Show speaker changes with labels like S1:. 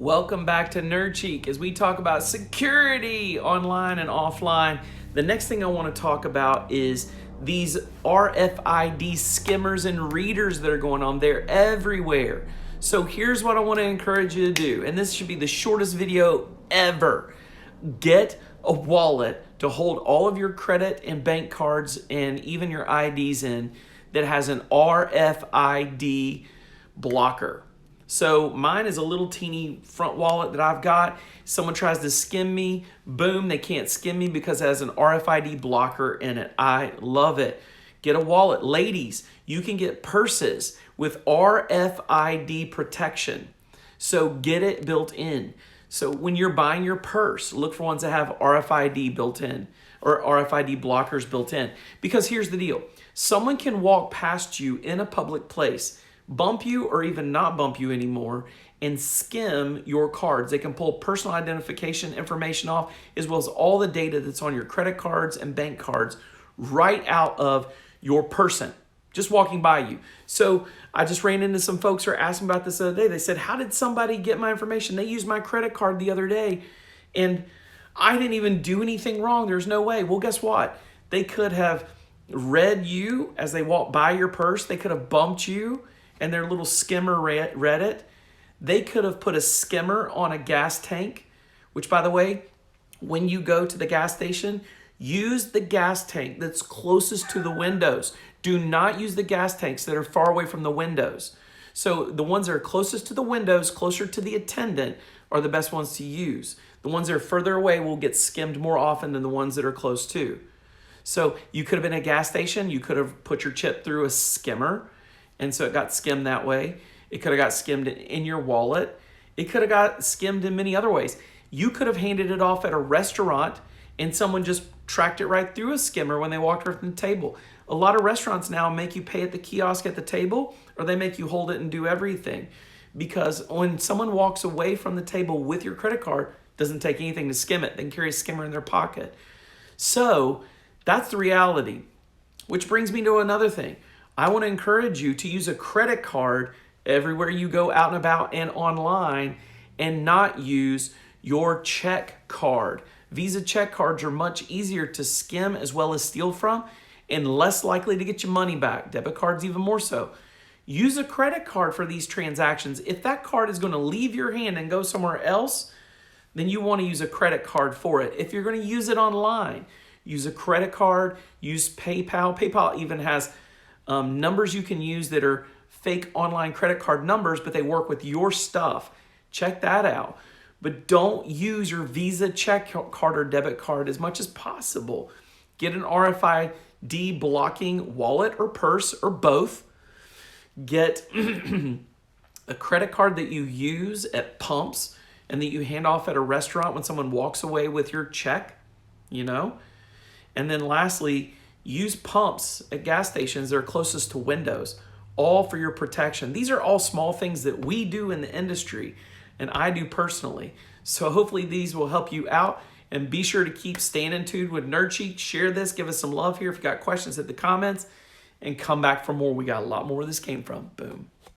S1: Welcome back to Nerd Chic as we talk about security online and offline. The next thing I want to talk about is these RFID skimmers and readers that are going on. They're everywhere. So here's what I want to encourage you to do, and this should be the shortest video ever. Get a wallet to hold all of your credit and bank cards and even your IDs in that has an RFID blocker. So mine is a little teeny front wallet that I've got. Someone tries to skim me, boom, they can't skim me because it has an RFID blocker in it. I love it. Get a wallet. Ladies, you can get purses with RFID protection. So get it built in. So when you're buying your purse, look for ones that have RFID built in or RFID blockers built in. Because here's the deal. Someone can walk past you in a public place, bump you or even not bump you anymore, and skim your cards. They can pull personal identification information off as well as all the data that's on your credit cards and bank cards right out of your person, just walking by you. So I just ran into some folks who are asking about this the other day. They said, how did somebody get my information? They used my credit card the other day and I didn't even do anything wrong. There's no way. Well, guess what? They could have read you as they walked by your purse. They could have bumped you and their little skimmer read it. They could have put a skimmer on a gas tank, which, by the way, when you go to the gas station, use the gas tank that's closest to the windows. Do not use the gas tanks that are far away from the windows. So the ones that are closest to the windows, closer to the attendant, are the best ones to use. The ones that are further away will get skimmed more often than the ones that are close to. So you could have been at a gas station. You could have put your chip through a skimmer, and so it got skimmed that way. It could have got skimmed in your wallet. It could have got skimmed in many other ways. You could have handed it off at a restaurant and someone just tracked it right through a skimmer when they walked over from the table. A lot of restaurants now make you pay at the kiosk at the table, or they make you hold it and do everything. Because when someone walks away from the table with your credit card, it doesn't take anything to skim it. They can carry a skimmer in their pocket. So that's the reality. Which brings me to another thing. I want to encourage you to use a credit card everywhere you go out and about and online, and not use your check card. Visa check cards are much easier to skim as well as steal from and less likely to get your money back. Debit cards even more so. Use a credit card for these transactions. If that card is going to leave your hand and go somewhere else, then you want to use a credit card for it. If you're going to use it online, use a credit card, use PayPal. PayPal even has numbers you can use that are fake online credit card numbers, but they work with your stuff. Check that out. But don't use your Visa check card or debit card as much as possible. Get an RFID blocking wallet or purse or both. Get a credit card that you use at pumps and that you hand off at a restaurant when someone walks away with your check, And then lastly, use pumps at gas stations that are closest to windows, all for your protection. These are all small things that we do in the industry and I do personally. So hopefully these will help you out, and be sure to keep staying in tune with Nerd Chic. Share this, give us some love here. If you got questions, hit the comments and come back for more. We got a lot more where this came from. Boom.